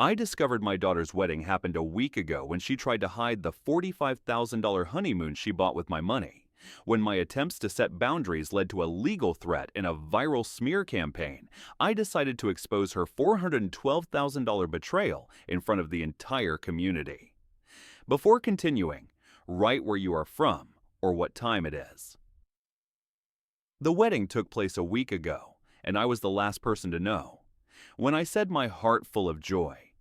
I discovered my daughter's wedding happened a week ago when she tried to hide the $45,000 honeymoon she bought with my money. When my attempts to set boundaries led to a legal threat and a viral smear campaign, I decided to expose her $412,000 betrayal in front of the entire community. Before continuing, write where you are from or what time it is. The wedding took place a week ago, and I was the last person to know. When I said my heart full of joy,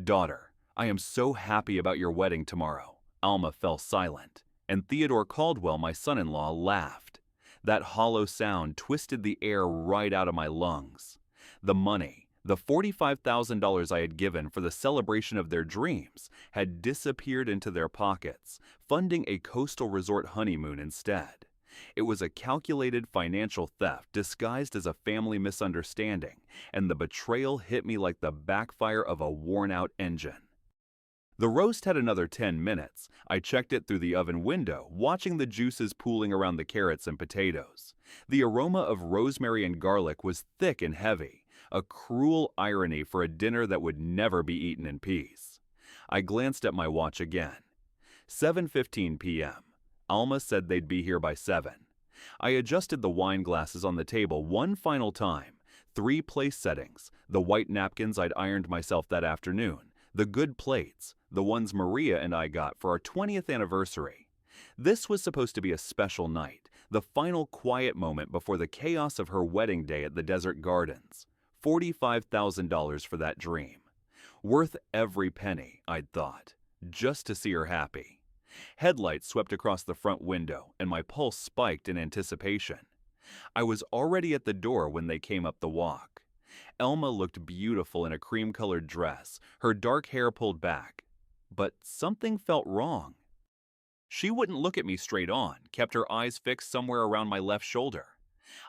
"Daughter, I am so happy about your wedding tomorrow," Alma fell silent, and Theodore Caldwell, my son-in-law, laughed. That hollow sound twisted the air right out of my lungs. The money, the $45,000 I had given for the celebration of their dreams, had disappeared into their pockets, funding a coastal resort honeymoon instead. It was a calculated financial theft disguised as a family misunderstanding, and the betrayal hit me like the backfire of a worn-out engine. The roast had another 10 minutes. I checked it through the oven window, watching the juices pooling around the carrots and potatoes. The aroma of rosemary and garlic was thick and heavy, a cruel irony for a dinner that would never be eaten in peace. I glanced at my watch again. 7:15 p.m. Alma said they'd be here by 7. I adjusted the wine glasses on the table one final time. 3 place settings, the white napkins I'd ironed myself that afternoon, the good plates, the ones Maria and I got for our 20th anniversary. This was supposed to be a special night, the final quiet moment before the chaos of her wedding day at the desert gardens. $45,000 for that dream. Worth every penny, I'd thought, just to see her happy. Headlights swept across the front window, and my pulse spiked in anticipation. I was already at the door when they came up the walk. Elma looked beautiful in a cream-colored dress, her dark hair pulled back. But something felt wrong. She wouldn't look at me straight on, kept her eyes fixed somewhere around my left shoulder.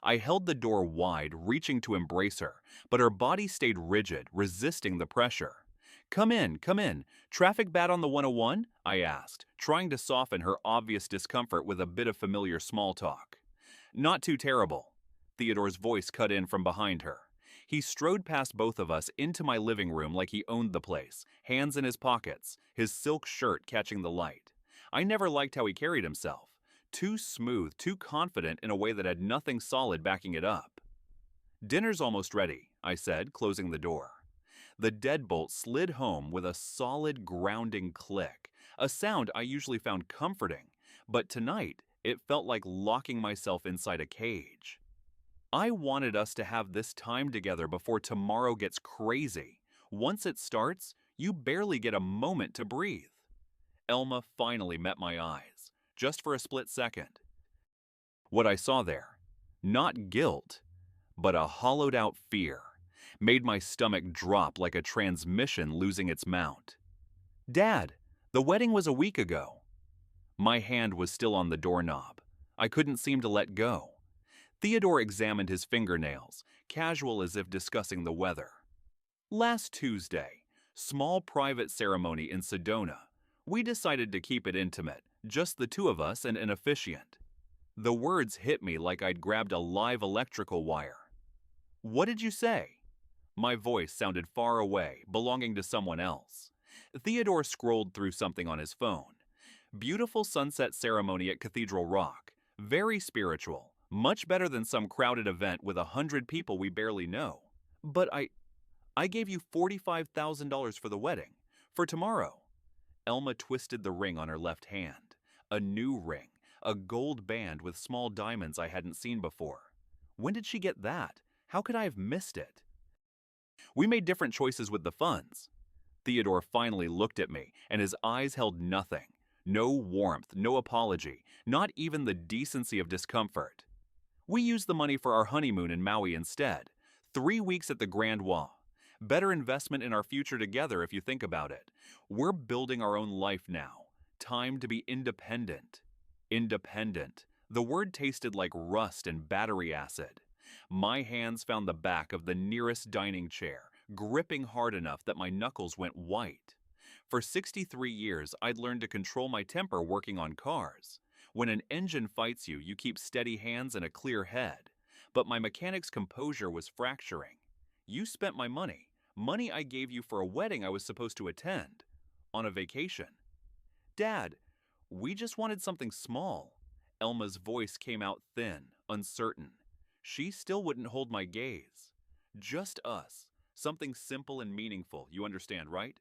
I held the door wide, reaching to embrace her, but her body stayed rigid, resisting the pressure. Come in, come in. Traffic bad on the 101? I asked, trying to soften her obvious discomfort with a bit of familiar small talk. Not too terrible. Theodore's voice cut in from behind her. He strode past both of us into my living room like he owned the place, hands in his pockets, his silk shirt catching the light. I never liked how he carried himself. Too smooth, too confident in a way that had nothing solid backing it up. Dinner's almost ready, I said, closing the door. The deadbolt slid home with a solid grounding click, a sound I usually found comforting, but tonight it felt like locking myself inside a cage. I wanted us to have this time together before tomorrow gets crazy. Once it starts, you barely get a moment to breathe. Elma finally met my eyes, just for a split second. What I saw there, not guilt, but a hollowed-out fear, made my stomach drop like a transmission losing its mount. Dad, the wedding was a week ago. My hand was still on the doorknob. I couldn't seem to let go. Theodore examined his fingernails, casual as if discussing the weather. Last Tuesday, small private ceremony in Sedona. We decided to keep it intimate, just the two of us and an officiant. The words hit me like I'd grabbed a live electrical wire. What did you say? My voice sounded far away, belonging to someone else. Theodore scrolled through something on his phone. Beautiful sunset ceremony at Cathedral Rock. Very spiritual. Much better than some crowded event with 100 people we barely know. But I gave you $45,000 for the wedding. For tomorrow. Elma twisted the ring on her left hand. A new ring. A gold band with small diamonds I hadn't seen before. When did she get that? How could I have missed it? We made different choices with the funds. Theodore finally looked at me, and his eyes held nothing. No warmth, no apology, not even the decency of discomfort. We used the money for our honeymoon in Maui instead. 3 weeks at the Grand Wall. Better investment in our future together if you think about it. We're building our own life now. Time to be independent. Independent. The word tasted like rust and battery acid. My hands found the back of the nearest dining chair, gripping hard enough that my knuckles went white. For 63 years, I'd learned to control my temper working on cars. When an engine fights you, you keep steady hands and a clear head. But my mechanic's composure was fracturing. You spent my money. Money I gave you for a wedding I was supposed to attend. On a vacation. Dad, we just wanted something small. Elma's voice came out thin, uncertain. She still wouldn't hold my gaze. Just us. Something simple and meaningful, you understand, right?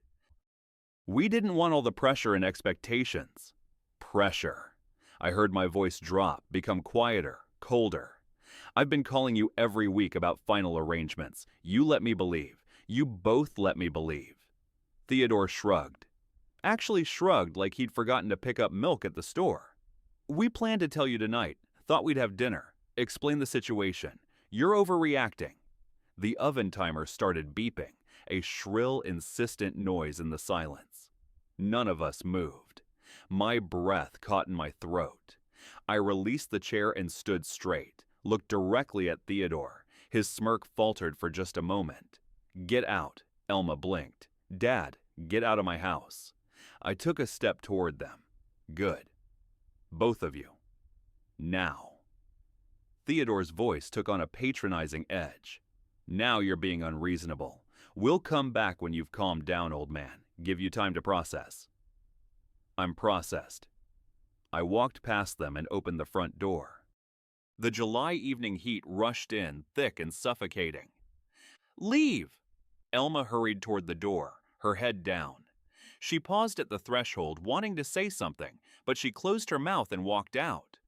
We didn't want all the pressure and expectations. Pressure. I heard my voice drop, become quieter, colder. I've been calling you every week about final arrangements. You let me believe. You both let me believe. Theodore shrugged. Actually shrugged like he'd forgotten to pick up milk at the store. We planned to tell you tonight. Thought we'd have dinner. Explain the situation. You're overreacting. The oven timer started beeping, a shrill, insistent noise in the silence. None of us moved. My breath caught in my throat. I released the chair and stood straight, looked directly at Theodore. His smirk faltered for just a moment. Get out, Elma blinked. Dad, get out of my house. I took a step toward them. Good. Both of you. Now. Theodore's voice took on a patronizing edge. Now you're being unreasonable. We'll come back when you've calmed down, old man. Give you time to process. I'm processed. I walked past them and opened the front door. The July evening heat rushed in, thick and suffocating. Leave! Elma hurried toward the door, her head down. She paused at the threshold, wanting to say something, but she closed her mouth and walked out.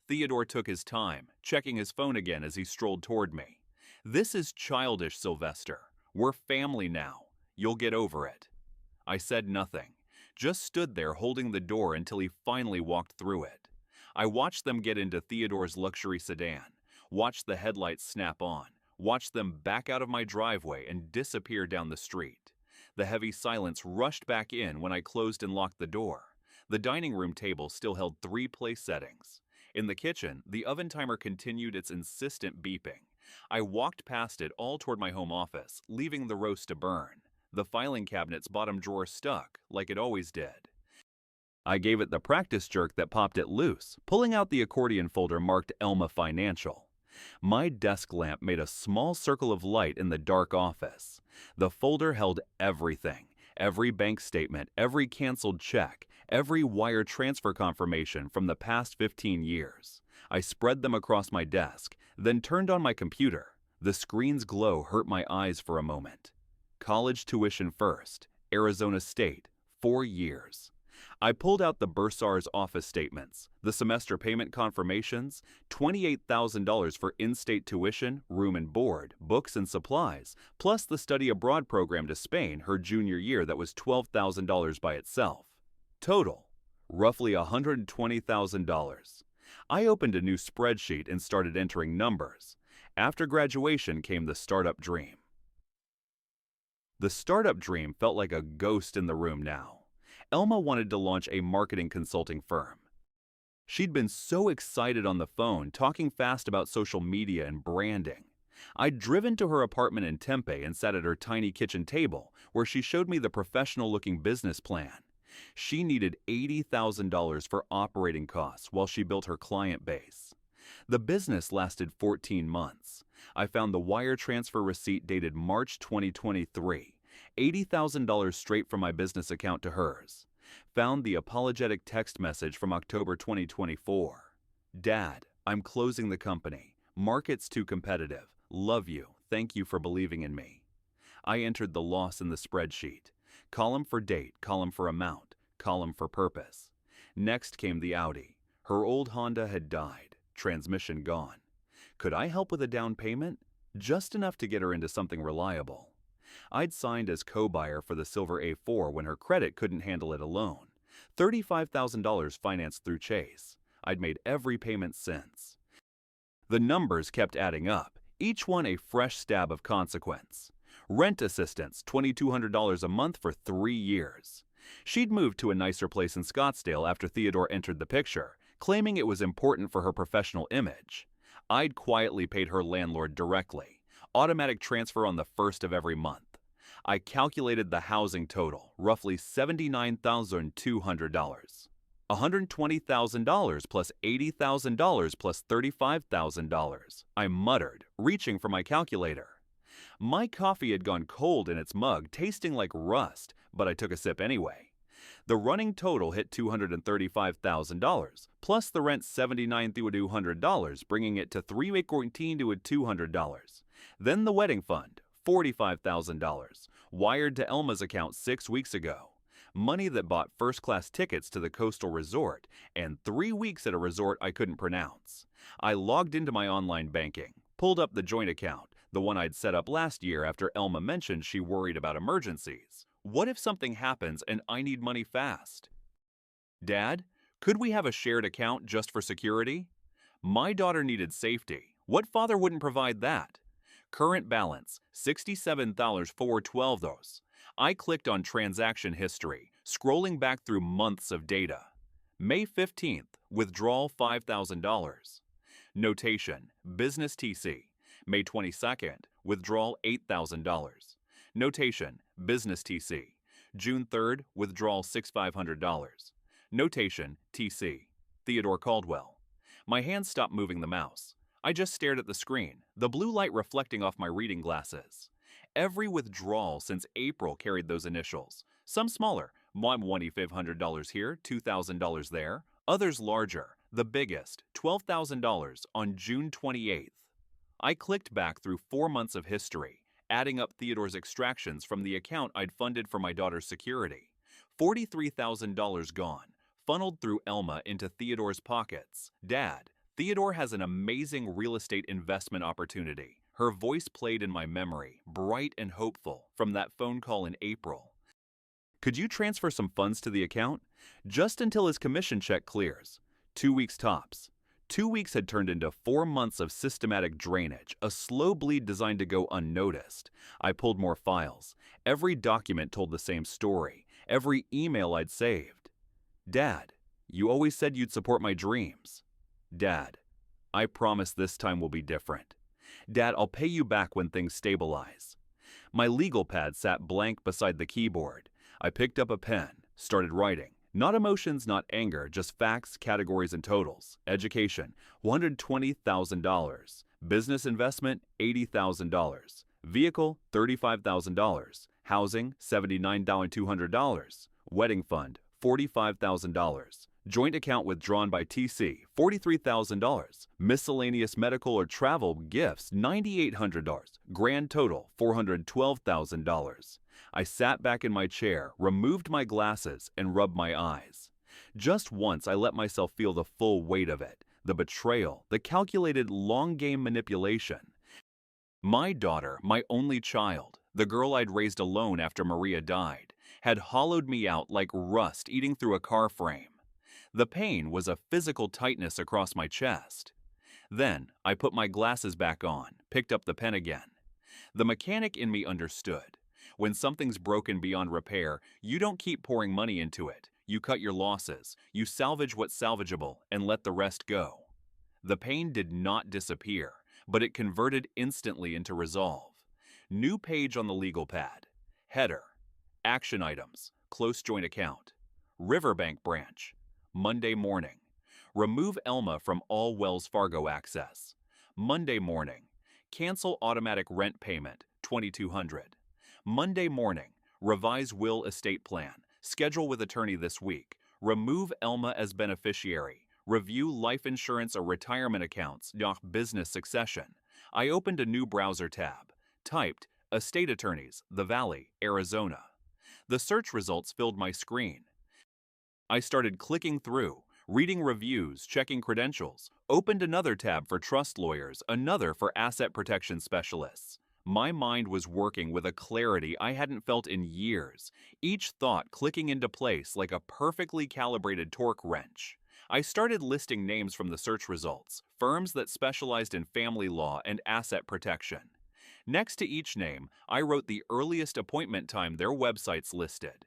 Theodore took his time, checking his phone again as he strolled toward me. This is childish, Sylvester. We're family now. You'll get over it. I said nothing, just stood there holding the door until he finally walked through it. I watched them get into Theodore's luxury sedan, watched the headlights snap on, watched them back out of my driveway and disappear down the street. The heavy silence rushed back in when I closed and locked the door. The dining room table still held 3 place settings. In the kitchen, the oven timer continued its insistent beeping. I walked past it all toward my home office, leaving the roast to burn. The filing cabinet's bottom drawer stuck, like it always did. I gave it the practice jerk that popped it loose, pulling out the accordion folder marked Elma Financial. My desk lamp made a small circle of light in the dark office. The folder held everything. Every bank statement, every canceled check, every wire transfer confirmation from the past 15 years. I spread them across my desk, then turned on my computer. The screen's glow hurt my eyes for a moment. College tuition first, Arizona State, 4 years. I pulled out the bursar's office statements, the semester payment confirmations, $28,000 for in-state tuition, room and board, books and supplies, plus the study abroad program to Spain her junior year that was $12,000 by itself. Total, roughly $120,000. I opened a new spreadsheet and started entering numbers. After graduation came the startup dream. The startup dream felt like a ghost in the room now. Elma wanted to launch a marketing consulting firm. She'd been so excited on the phone, talking fast about social media and branding. I'd driven to her apartment in Tempe and sat at her tiny kitchen table, where she showed me the professional-looking business plan. She needed $80,000 for operating costs while she built her client base. The business lasted 14 months. I found the wire transfer receipt dated March 2023, $80,000 straight from my business account to hers. Found the apologetic text message from October 2024. Dad, I'm closing the company. Market's too competitive. Love you. Thank you for believing in me. I entered the loss in the spreadsheet. Column for date, column for amount, column for purpose. Next came the Audi. Her old Honda had died, transmission gone. Could I help with a down payment? Just enough to get her into something reliable. I'd signed as co-buyer for the silver A4 when her credit couldn't handle it alone. $35,000 financed through Chase. I'd made every payment since. The numbers kept adding up, each one a fresh stab of consequence. Rent assistance, $2,200 a month for 3 years. She'd moved to a nicer place in Scottsdale after Theodore entered the picture, claiming it was important for her professional image. I'd quietly paid her landlord directly, automatic transfer on the first of every month. I calculated the housing total, roughly $79,200. $120,000 plus $80,000 plus $35,000. I muttered, reaching for my calculator. My coffee had gone cold in its mug, tasting like rust, but I took a sip anyway. The running total hit $235,000, plus the rent $79,200, bringing it to $314,200. Then the wedding fund, $45,000, wired to Elma's account 6 weeks ago. Money that bought first-class tickets to the coastal resort and 3 weeks at a resort I couldn't pronounce. I logged into my online banking, pulled up the joint account, the one I'd set up last year after Elma mentioned she worried about emergencies. What if something happens and I need money fast? Dad, could we have a shared account just for security? My daughter needed safety. What father wouldn't provide that? Current balance, $67,412. I clicked on transaction history, scrolling back through months of data. May 15th, withdrawal $5,000. Notation, business TC. May 22nd, withdrawal $8,000. Notation, business TC. June 3rd, withdrawal $6,500. Notation, TC. Theodore Caldwell. My hand stopped moving the mouse. I just stared at the screen, the blue light reflecting off my reading glasses. Every withdrawal since April carried those initials. Some smaller, $2,500 here, $2,000 there. Others larger, the biggest, $12,000 on June 28th. I clicked back through 4 months of history, adding up Theodore's extractions from the account I'd funded for my daughter's security. $43,000 gone, funneled through Elma into Theodore's pockets. Dad, Theodore has an amazing real estate investment opportunity. Her voice played in my memory, bright and hopeful, from that phone call in April. Could you transfer some funds to the account? Just until his commission check clears. 2 weeks tops. 2 weeks had turned into 4 months of systematic drainage, a slow bleed designed to go unnoticed. I pulled more files. Every document told the same story. Every email I'd saved. Dad, you always said you'd support my dreams. Dad, I promise this time will be different. Dad, I'll pay you back when things stabilize. My legal pad sat blank beside the keyboard. I picked up a pen, started writing. Not emotions, not anger, just facts, categories, and totals. Education, $120,000. Business investment, $80,000. Vehicle, $35,000. Housing, $79,200. Wedding fund, $45,000. Joint account withdrawn by TC, $43,000. Miscellaneous medical or travel gifts, $9,800. Grand total, $412,000. I sat back in my chair, removed my glasses, and rubbed my eyes. Just once, I let myself feel the full weight of it, the betrayal, the calculated long-game manipulation. My daughter, my only child, the girl I'd raised alone after Maria died, had hollowed me out like rust eating through a car frame. The pain was a physical tightness across my chest. Then, I put my glasses back on, picked up the pen again. The mechanic in me understood. When something's broken beyond repair, you don't keep pouring money into it. You cut your losses, you salvage what's salvageable, and let the rest go. The pain did not disappear, but it converted instantly into resolve. New page on the legal pad. Header. Action items. Close joint account. Riverbank branch. Monday morning. Remove Elma from all Wells Fargo access. Monday morning. Cancel automatic rent payment, $2,200. Monday morning. Revise will estate plan. Schedule with attorney this week. Remove Elma as beneficiary. Review life insurance or retirement accounts, not business succession. I opened a new browser tab. Typed, estate attorneys, the Valley, Arizona. The search results filled my screen. I started clicking through, reading reviews, checking credentials, opened another tab for trust lawyers, another for asset protection specialists. My mind was working with a clarity I hadn't felt in years, each thought clicking into place like a perfectly calibrated torque wrench. I started listing names from the search results, firms that specialized in family law and asset protection. Next to each name, I wrote the earliest appointment time their websites listed.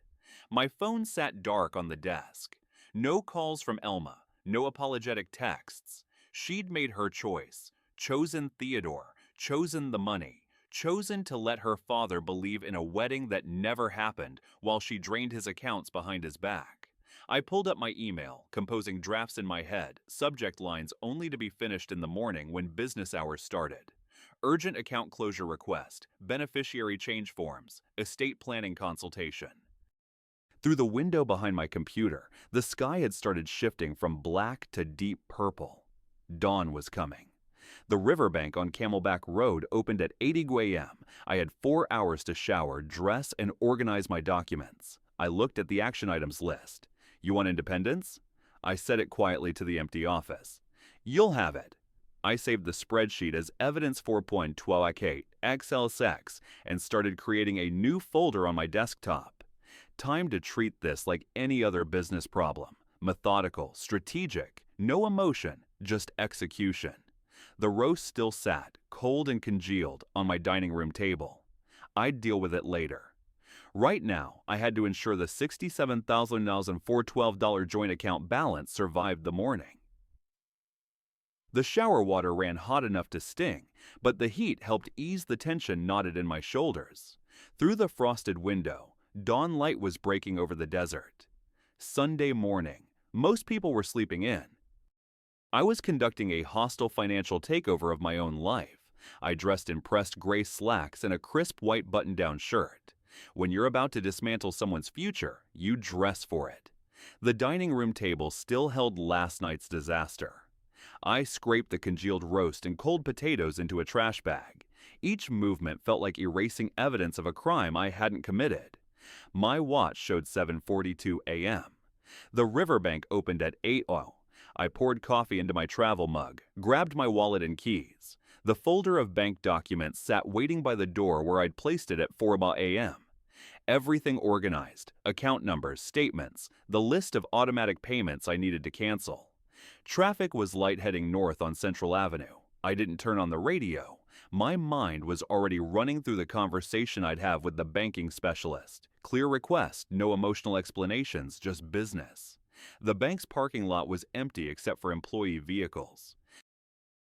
My phone sat dark on the desk. No calls from Elma, no apologetic texts. She'd made her choice, chosen Theodore, chosen the money, chosen to let her father believe in a wedding that never happened while she drained his accounts behind his back. I pulled up my email, composing drafts in my head, subject lines only to be finished in the morning when business hours started. urgent account closure request, beneficiary change forms, estate planning consultation. Through the window behind my computer, the sky had started shifting from black to deep purple. Dawn was coming. The riverbank on Camelback Road opened at 8 a.m. I had 4 hours to shower, dress, and organize my documents. I looked at the action items list. You want independence? I said it quietly to the empty office. You'll have it. I saved the spreadsheet as evidence 4.28 XLSX and started creating a new folder on my desktop. Time to treat this like any other business problem. Methodical, strategic, no emotion, just execution. The roast still sat, cold and congealed, on my dining room table. I'd deal with it later. Right now, I had to ensure the $67,412 joint account balance survived the morning. The shower water ran hot enough to sting, but the heat helped ease the tension knotted in my shoulders. Through the frosted window, dawn light was breaking over the desert. Sunday morning, most people were sleeping in. I was conducting a hostile financial takeover of my own life. I dressed in pressed gray slacks and a crisp white button-down shirt. When you're about to dismantle someone's future, you dress for it. The dining room table still held last night's disaster. I scraped the congealed roast and cold potatoes into a trash bag. Each movement felt like erasing evidence of a crime I hadn't committed. My watch showed 7:42 a.m. The riverbank opened at 8 a.m. I poured coffee into my travel mug, grabbed my wallet and keys. The folder of bank documents sat waiting by the door where I'd placed it at 4 a.m. Everything organized, account numbers, statements, the list of automatic payments I needed to cancel. Traffic was light heading north on Central Avenue. I didn't turn on the radio. My mind was already running through the conversation I'd have with the banking specialist. Clear request, no emotional explanations, just business. The bank's parking lot was empty except for employee vehicles.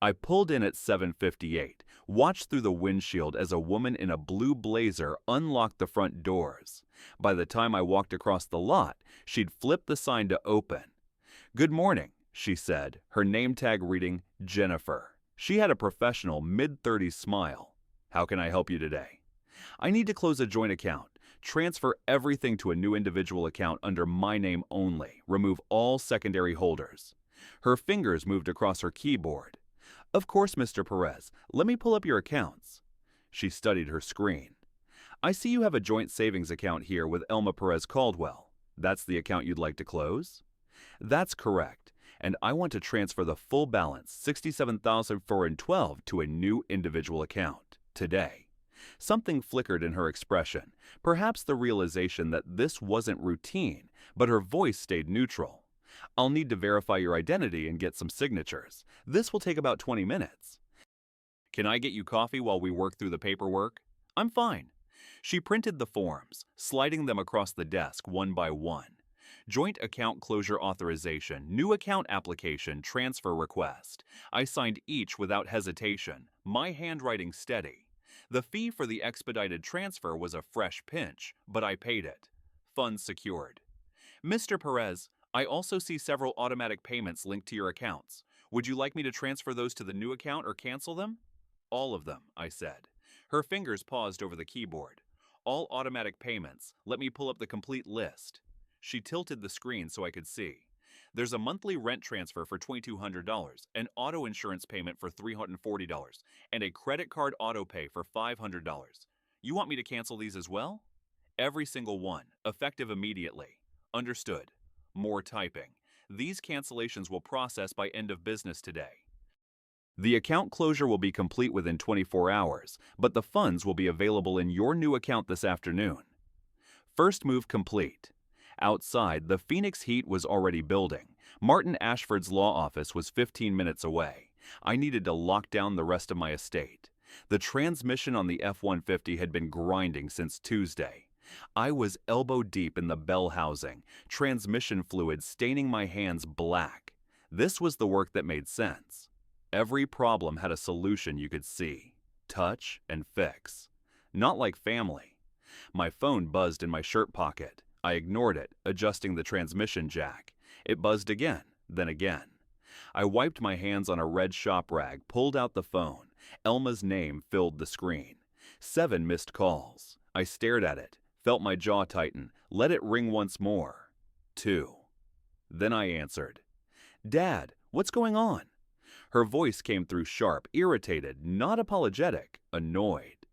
I pulled in at 7:58, watched through the windshield as a woman in a blue blazer unlocked the front doors. By the time I walked across the lot, she'd flipped the sign to open. "Good morning," she said, her name tag reading Jennifer. She had a professional mid-30s smile. "How can I help you today?" "I need to close a joint account. Transfer everything to a new individual account under my name only. Remove all secondary holders." Her fingers moved across her keyboard. "Of course, Mr. Perez. Let me pull up your accounts." She studied her screen. "I see you have a joint savings account here with Elma Perez Caldwell. That's the account you'd like to close?" "That's correct. And I want to transfer the full balance, $67,412, to a new individual account today." Something flickered in her expression, perhaps the realization that this wasn't routine, but her voice stayed neutral. "I'll need to verify your identity and get some signatures. This will take about 20 minutes. Can I get you coffee while we work through the paperwork?" "I'm fine." She printed the forms, sliding them across the desk one by one. Joint account closure authorization, new account application, transfer request. I signed each without hesitation, my handwriting steady. The fee for the expedited transfer was a fresh pinch, but I paid it. Funds secured. "Mr. Perez, I also see several automatic payments linked to your accounts. Would you like me to transfer those to the new account or cancel them?" "All of them," I said. Her fingers paused over the keyboard. "All automatic payments. Let me pull up the complete list." She tilted the screen so I could see. "There's a monthly rent transfer for $2,200, an auto insurance payment for $340, and a credit card auto pay for $500. You want me to cancel these as well?" "Every single one, effective immediately." "Understood." More typing. "These cancellations will process by end of business today. The account closure will be complete within 24 hours, but the funds will be available in your new account this afternoon." First move complete. Outside, the Phoenix heat was already building. Martin Ashford's law office was 15 minutes away. I needed to lock down the rest of my estate. The transmission on the F-150 had been grinding since Tuesday. I was elbow deep in the bell housing, transmission fluid staining my hands black. This was the work that made sense. Every problem had a solution you could see, touch, and fix. Not like family. My phone buzzed in my shirt pocket. I ignored it, adjusting the transmission jack. It buzzed again, then again. I wiped my hands on a red shop rag, pulled out the phone. Elma's name filled the screen. 7 missed calls. I stared at it, felt my jaw tighten, let it ring once more. 2. Then I answered. "Dad, what's going on?" Her voice came through sharp, irritated, not apologetic, annoyed.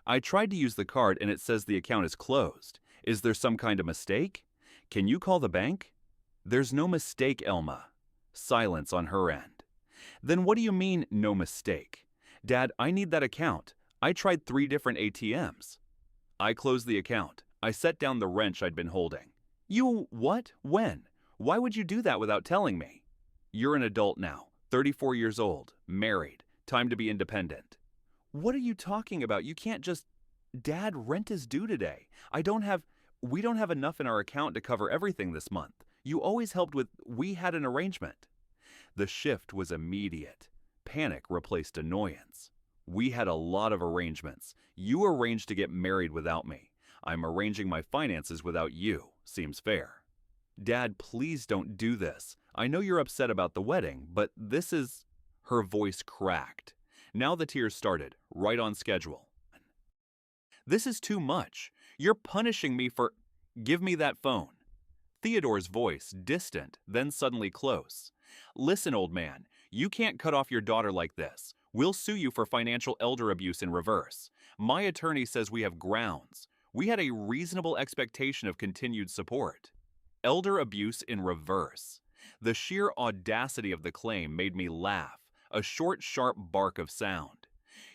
"I tried to use the card and it says the account is closed. Is there some kind of mistake? Can you call the bank?" "There's no mistake, Elma." Silence on her end. "Then what do you mean, no mistake?" "Dad, I need that account. I tried 3 different ATMs." I closed the account. I set down the wrench I'd been holding. "You what? When? Why would you do that without telling me?" "You're an adult now, 34 years old, married, time to be independent." "What are you talking about? You can't just—" "Dad, rent is due today. We don't have enough in our account to cover everything this month. You always helped with— we had an arrangement." The shift was immediate. Panic replaced annoyance. "We had a lot of arrangements. You arranged to get married without me. I'm arranging my finances without you. Seems fair." "Dad, please don't do this. I know you're upset about the wedding, but this is—" Her voice cracked. Now the tears started, right on schedule. "This is too much. You're punishing me for—" "Give me that phone." Theodore's voice, distant, then suddenly close. "Listen, old man, you can't cut off your daughter like this. We'll sue you for financial elder abuse in reverse. My attorney says we have grounds. We had a reasonable expectation of continued support." Elder abuse in reverse. The sheer audacity of the claim made me laugh, a short, sharp bark of sound.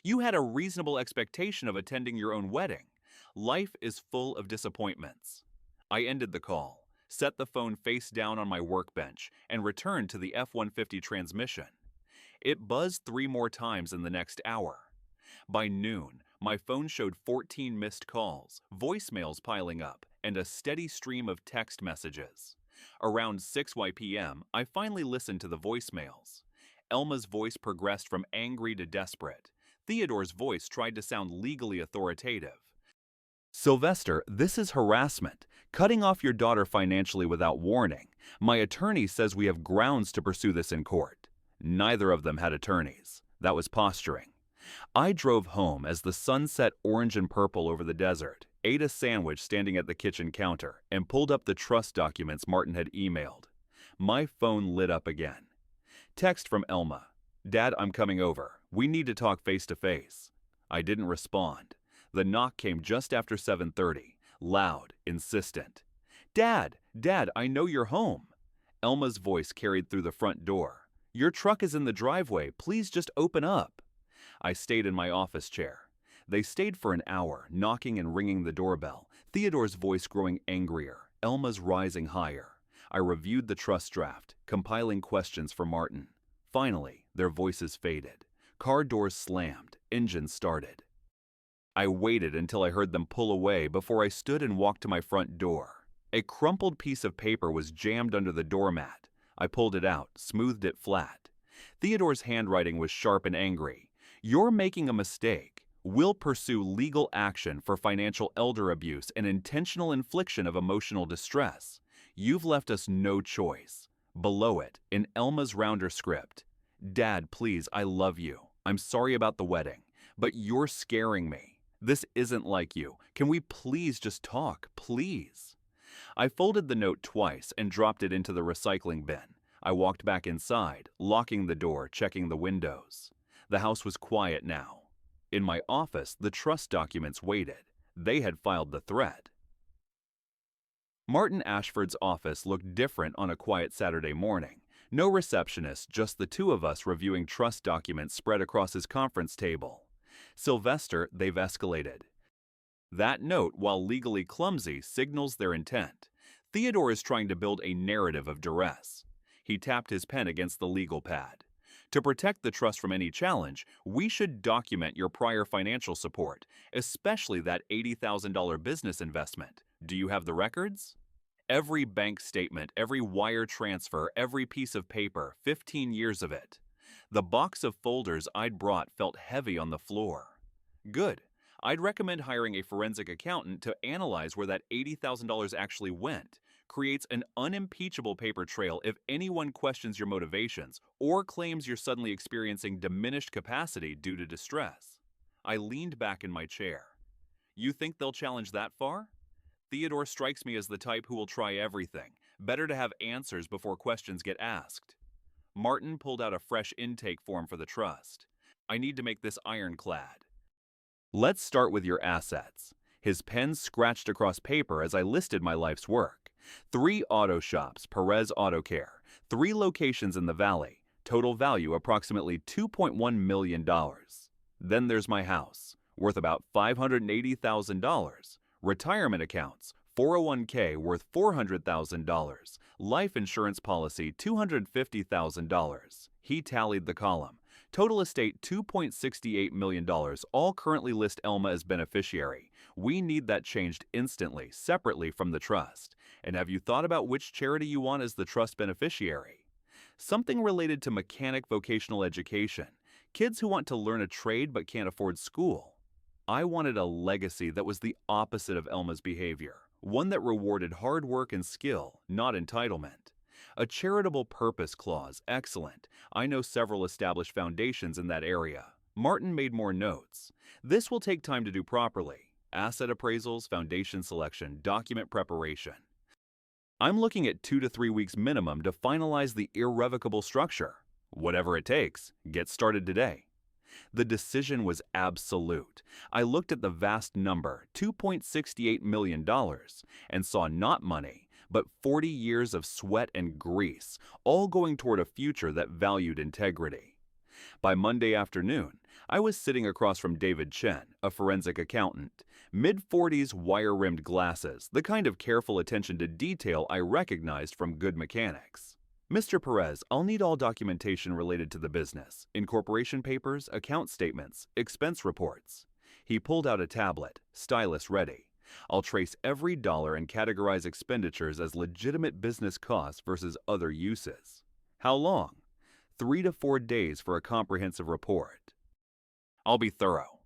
"You had a reasonable expectation of attending your own wedding. Life is full of disappointments." I ended the call, set the phone face down on my workbench, and returned to the F-150 transmission. It buzzed 3 more times in the next hour. By noon, my phone showed 14 missed calls, voicemails piling up, and a steady stream of text messages. Around 6 p.m., I finally listened to the voicemails. Elma's voice progressed from angry to desperate. Theodore's voice tried to sound legally authoritative. "Sylvester, this is harassment. Cutting off your daughter financially without warning. My attorney says we have grounds to pursue this in court." Neither of them had attorneys. That was posturing. I drove home as the sun set orange and purple over the desert, ate a sandwich standing at the kitchen counter, and pulled up the trust documents Martin had emailed. My phone lit up again. Text from Elma. "Dad, I'm coming over. We need to talk face to face." I didn't respond. The knock came just after 7:30, loud, insistent. Dad, I know you're home." Elma's voice carried through the front door. "Your truck is in the driveway. Please just open up." I stayed in my office chair. They stayed for an hour, knocking and ringing the doorbell, Theodore's voice growing angrier, Elma's rising higher. I reviewed the trust draft, compiling questions for Martin. Finally, their voices faded. Car doors slammed, engine started. I waited until I heard them pull away before I stood and walked to my front door. A crumpled piece of paper was jammed under the doormat. I pulled it out, smoothed it flat. Theodore's handwriting was sharp and angry. "You're making a mistake. We'll pursue legal action for financial elder abuse and intentional infliction of emotional distress. You've left us no choice." Below it, in Elma's rounder script, "Dad, please, I love you. I'm sorry about the wedding, but you're scaring me. This isn't like you. Can we please just talk, please?" I folded the note twice and dropped it into the recycling bin. I walked back inside, locking the door, checking the windows. The house was quiet now. In my office, the trust documents waited. They had filed the threat. Martin Ashford's office looked different on a quiet Saturday morning. No receptionist, just the 2 of us reviewing trust documents spread across his conference table. "Sylvester, they've escalated." That note, while legally clumsy, signals their intent. Theodore is trying to build a narrative of duress. He tapped his pen against the legal pad. "To protect the trust from any challenge, we should document your prior financial support, especially that $80,000 business investment. Do you have the records?" Every bank statement, every wire transfer, every piece of paper, 15 years of it. The box of folders I'd brought felt heavy on the floor. Good. I'd recommend hiring a forensic accountant to analyze where that $80,000 actually went. creates an unimpeachable paper trail if anyone questions your motivations or claims you're suddenly experiencing diminished capacity due to distress. I leaned back in my chair. You think they'll challenge that far? Theodore strikes me as the type who will try everything. Better to have answers before questions get asked. Martin pulled out a fresh intake form for the trust. I need to make this ironclad. Let's start with your assets. His pen scratched across paper as I listed my life's work. 3 auto shops, Perez Auto Care, 3 locations in the valley, total value approximately $2.1 million. Then there's my house, worth about $580,000, retirement accounts, 401k worth $400,000, life insurance policy $250,000. He tallied the column. Total estate $2.68 million, all currently list Elma as beneficiary. We need that changed instantly, separately from the trust. And have you thought about which charity you want as the trust beneficiary? Something related to mechanic vocational education. Kids who want to learn a trade but can't afford school. I wanted a legacy that was the opposite of Elma's behavior. One that rewarded hard work and skill, not entitlement. A charitable purpose clause, excellent. I know several established foundations in that area. Martin made more notes. This will take time to do properly. Asset appraisals, foundation selection, document preparation. I'm looking at 2 to 3 weeks minimum to finalize the irrevocable structure. Whatever it takes, get started today. The decision was absolute. I looked at the vast number, $2.68 million, and saw not money, but 40 years of sweat and grease, all going toward a future that valued integrity. By Monday afternoon, I was sitting across from David Chen, a forensic accountant, mid-40s wire-rimmed glasses, the kind of careful attention to detail I recognized from good mechanics. Mr. Perez, I'll need all documentation related to the business, incorporation papers, account statements, expense reports. He pulled out a tablet, stylus ready. I'll trace every dollar and categorize expenditures as legitimate business costs versus other uses. How long? 3 to 4 days for a comprehensive report. I'll be thorough.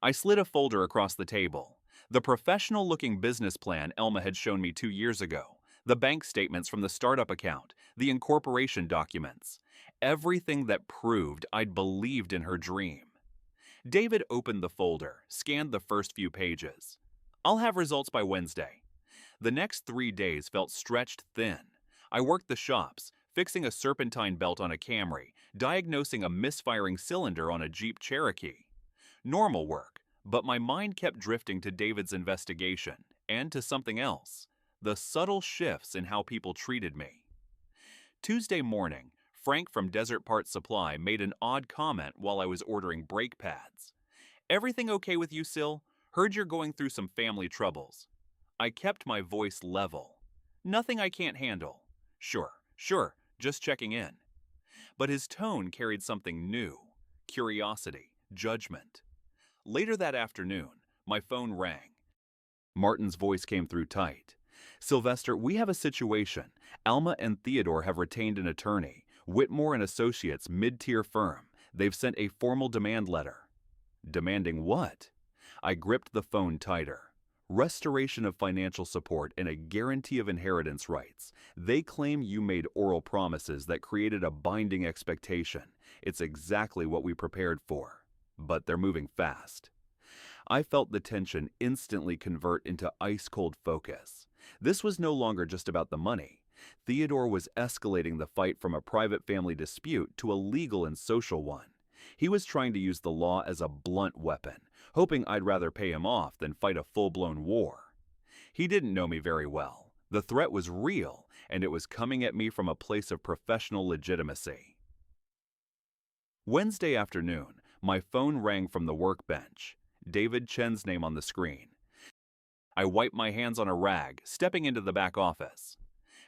I slid a folder across the table. The professional-looking business plan Elma had shown me 2 years ago. The bank statements from the startup account, the incorporation documents. Everything that proved I'd believed in her dream. David opened the folder, scanned the first few pages. I'll have results by Wednesday. The next 3 days felt stretched thin. I worked the shops, fixing a serpentine belt on a Camry, diagnosing a misfiring cylinder on a Jeep Cherokee. Normal work, but my mind kept drifting to David's investigation and to something else. The subtle shifts in how people treated me. Tuesday morning, Frank from Desert Parts Supply made an odd comment while I was ordering brake pads. "Everything okay with you, Sil? Heard you're going through some family troubles." I kept my voice level. "Nothing I can't handle." Sure, just checking in." But his tone carried something new. Curiosity, judgment. Later that afternoon, my phone rang. Martin's voice came through tight. "Sylvester, we have a situation. Alma and Theodore have retained an attorney. Whitmore and Associates, mid-tier firm. They've sent a formal demand letter." Demanding what? I gripped the phone tighter. Restoration of financial support and a guarantee of inheritance rights. They claim you made oral promises that created a binding expectation. It's exactly what we prepared for. But they're moving fast. I felt the tension instantly convert into ice-cold focus. This was no longer just about the money. Theodore was escalating the fight from a private family dispute to a legal and social one. He was trying to use the law as a blunt weapon, hoping I'd rather pay him off than fight a full-blown war. He didn't know me very well. The threat was real, and it was coming at me from a place of professional legitimacy. Wednesday afternoon, my phone rang from the workbench. David Chen's name on the screen. I wiped my hands on a rag, stepping into the back office.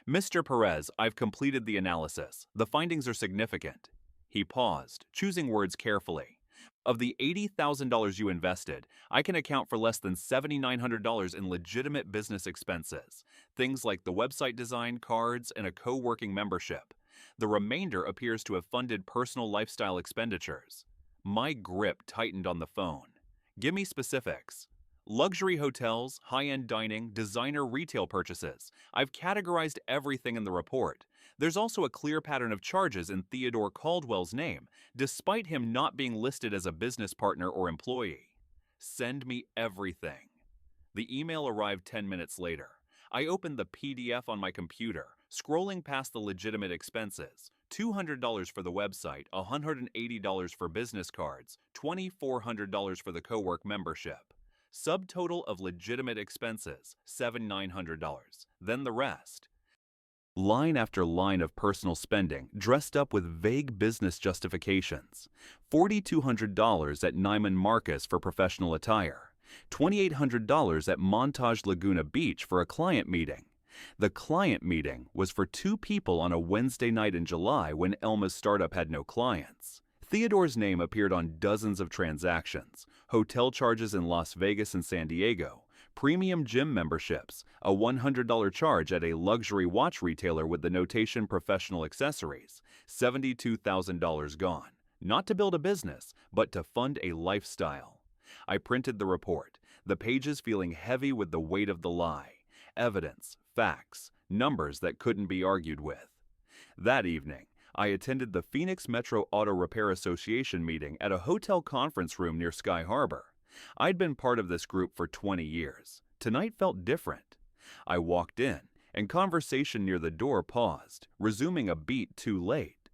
"Mr. Perez, I've completed the analysis. The findings are significant." He paused, choosing words carefully. "Of the $80,000 you invested, I can account for less than $7,900 in legitimate business expenses. Things like the website design, cards, and a co-working membership. The remainder appears to have funded personal lifestyle expenditures." My grip tightened on the phone. "Give me specifics." Luxury hotels, high-end dining, designer retail purchases. I've categorized everything in the report. There's also a clear pattern of charges in Theodore Caldwell's name, despite him not being listed as a business partner or employee. Send me everything. The email arrived 10 minutes later. I opened the PDF on my computer, scrolling past the legitimate expenses. $200 for the website, $180 for business cards, $2,400 for the co-work membership. Subtotal of legitimate expenses, $7,900. Then the rest. Line after line of personal spending dressed up with vague business justifications. $4,200 at Neiman Marcus for professional attire. $2,800 at Montage Laguna Beach for a client meeting. The client meeting was for 2 people on a Wednesday night in July when Elma's startup had no clients. Theodore's name appeared on dozens of transactions, hotel charges in Las Vegas and San Diego, premium gym memberships, a $100 charge at a luxury watch retailer with the notation professional accessories, $72,000 gone. Not to build a business, but to fund a lifestyle. I printed the report, the pages feeling heavy with the weight of the lie. Evidence, facts, numbers that couldn't be argued with. That evening, I attended the Phoenix Metro Auto Repair Association meeting at a hotel conference room near Sky Harbor. I'd been part of this group for 20 years. Tonight felt different. I walked in, and conversation near the door paused, resuming a beat too late.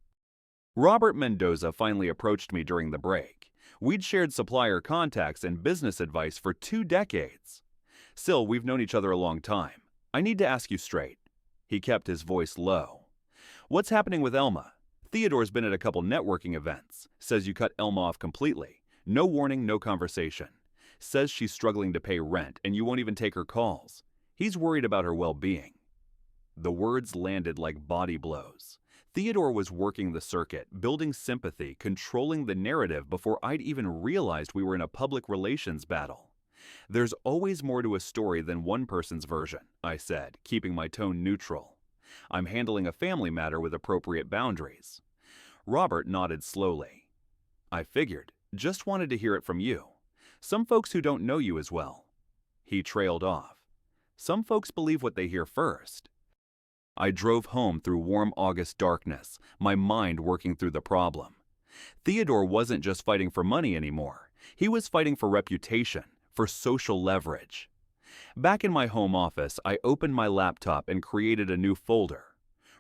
Robert Mendoza finally approached me during the break. We'd shared supplier contacts and business advice for 2 decades. Sil, we've known each other a long time. I need to ask you straight. He kept his voice low. What's happening with Elma? Theodore's been at a couple networking events. Says you cut Elma off completely. No warning, no conversation. Says she's struggling to pay rent and you won't even take her calls. He's worried about her well-being. The words landed like body blows. Theodore was working the circuit, building sympathy, controlling the narrative before I'd even realized we were in a public relations battle. There's always more to a story than one person's version, I said, keeping my tone neutral. I'm handling a family matter with appropriate boundaries. Robert nodded slowly. I figured. Just wanted to hear it from you. Some folks who don't know you as well. He trailed off. Some folks believe what they hear first. I drove home through warm August darkness, my mind working through the problem. Theodore wasn't just fighting for money anymore. He was fighting for reputation, for social leverage. Back in my home office, I opened my laptop and created a new folder.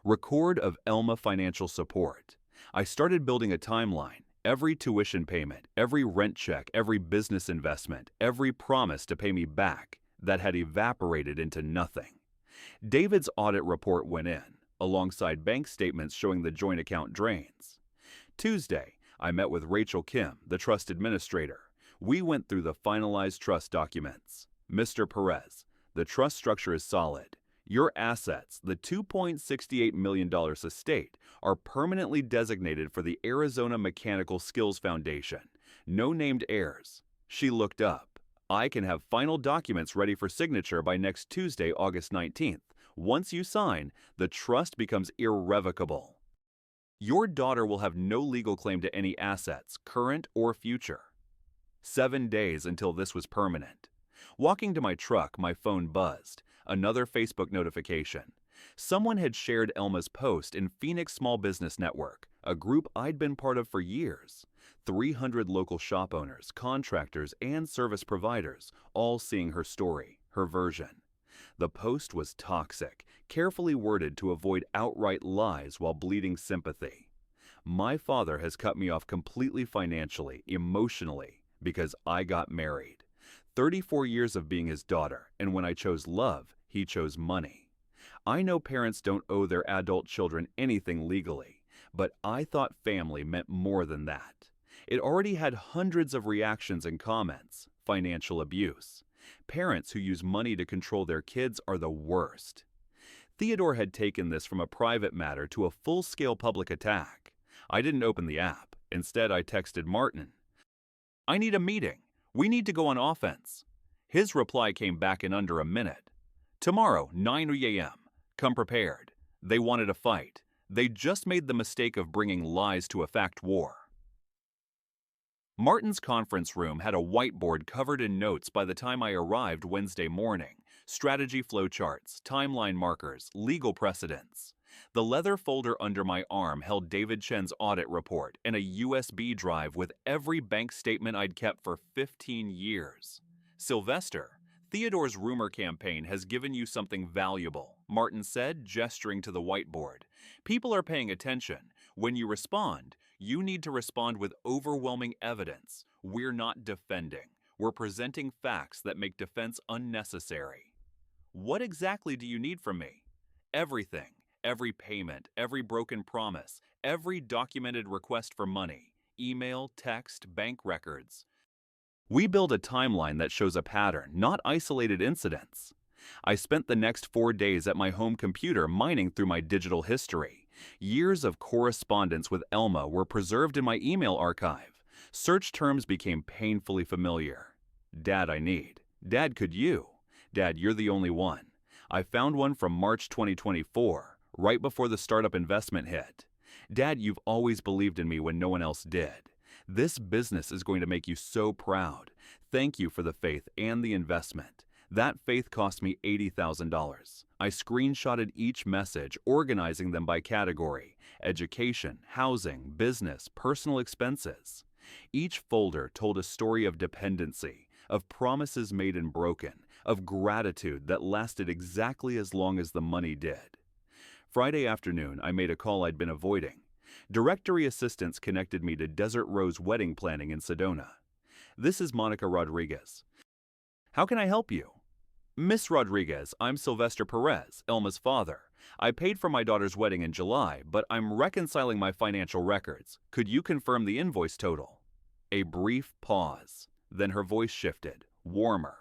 Record of Elma Financial Support. I started building a timeline. Every tuition payment, every rent check, every business investment, every promise to pay me back that had evaporated into nothing. David's audit report went in, alongside bank statements showing the joint account drains. Tuesday, I met with Rachel Kim, the trust administrator. We went through the finalized trust documents. Mr. Perez, the trust structure is solid. Your assets, the $2.68 million estate, are permanently designated for the Arizona Mechanical Skills Foundation. No named heirs. She looked up. I can have final documents ready for signature by next Tuesday, August 19th. Once you sign, the trust becomes irrevocable. Your daughter will have no legal claim to any assets, current or future. 7 days until this was permanent. Walking to my truck, my phone buzzed. Another Facebook notification. Someone had shared Elma's post in Phoenix Small Business Network, a group I'd been part of for years. 300 local shop owners, contractors, and service providers, all seeing her story, her version. The post was toxic, carefully worded to avoid outright lies while bleeding sympathy. My father has cut me off completely financially, emotionally, because I got married. 34 years of being his daughter, and when I chose love, he chose money. I know parents don't owe their adult children anything legally, but I thought family meant more than that. It already had hundreds of reactions and comments. Financial abuse. Parents who use money to control their kids are the worst. Theodore had taken this from a private matter to a full-scale public attack. I didn't open the app. Instead, I texted Martin. I need a meeting. We need to go on offense. His reply came back in under a minute. Tomorrow, 9 a.m. Come prepared. They wanted a fight. They just made the mistake of bringing lies to a fact war. Martin's conference room had a whiteboard covered in notes by the time I arrived Wednesday morning. Strategy flowcharts, timeline markers, legal precedents. The leather folder under my arm held David Chen's audit report and a USB drive with every bank statement I'd kept for 15 years. Sylvester, Theodore's rumor campaign has given you something valuable, Martin said, gesturing to the whiteboard. People are paying attention. When you respond, you need to respond with overwhelming evidence. We're not defending. We're presenting facts that make defense unnecessary. What exactly do you need from me? Everything. Every payment, every broken promise, every documented request for money, email, text, bank records. We build a timeline that shows a pattern, not isolated incidents. I spent the next 4 days at my home computer mining through my digital history. Years of correspondence with Elma were preserved in my email archive. Search terms became painfully familiar. Dad, I need. Dad, could you? Dad, you're the only one. I found one from March 2024. Right before the startup investment hit. Dad, you've always believed in me when no one else did. This business is going to make you so proud. Thank you for the faith and the investment. That faith cost me $80,000. I screenshotted each message, organizing them by category: education, housing, business, personal expenses. Each folder told a story of dependency, of promises made and broken, of gratitude that lasted exactly as long as the money did. Friday afternoon, I made a call I'd been avoiding. Directory assistants connected me to Desert Rose Wedding Planning in Sedona. This is Monica Rodriguez. How can I help you? Miss Rodriguez, I'm Sylvester Perez, Elma's father. I paid for my daughter's wedding in July, but I'm reconciling my financial records. Could you confirm the invoice total? A brief pause. Then her voice shifted, warmer.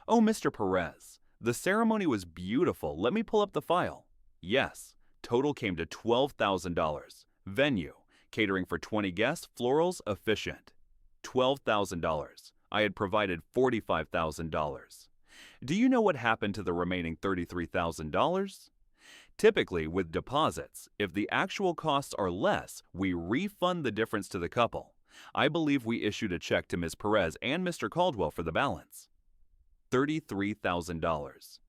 Oh, Mr. Perez, the ceremony was beautiful. Let me pull up the file. Yes, total came to $12,000. Venue, catering for 20 guests, florals, efficient. $12,000. I had provided $45,000. Do you know what happened to the remaining $33,000? Typically, with deposits, if the actual costs are less, we refund the difference to the couple. I believe we issued a check to Ms. Perez and Mr. Caldwell for the balance. $33,000.